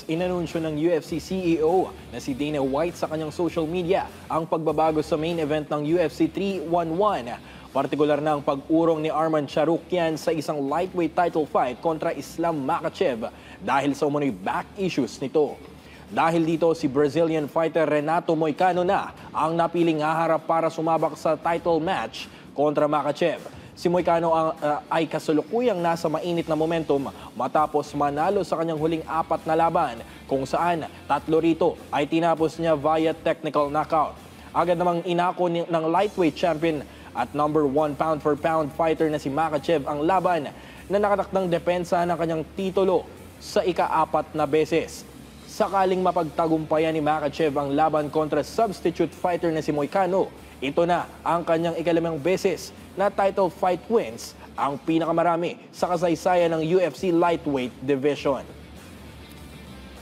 inanunsyo ng UFC CEO na si Dana White sa kanyang social media ang pagbabago sa main event ng UFC 311. Partikular na ang pag-urong ni Arman Tsarukyan sa isang lightweight title fight kontra Islam Makhachev dahil sa umano'y back issues nito. Dahil dito, si Brazilian fighter Renato Moicano na ang napiling haharap para sumabak sa title match kontra Makhachev. Si Moicano ay kasalukuyang nasa mainit na momentum matapos manalo sa kanyang huling 4 na laban kung saan 3 rito ay tinapos niya via technical knockout. Agad namang inako ng lightweight champion at number 1 pound-for-pound fighter na si Makhachev ang laban na nakatakdang depensa ng kanyang titulo sa ika-4 na beses. Sakaling mapagtagumpayan ni Makhachev ang laban kontra substitute fighter na si Moicano, ito na ang kanyang ika-5 beses na title fight wins, ang pinakamarami sa kasaysayan ng UFC lightweight division.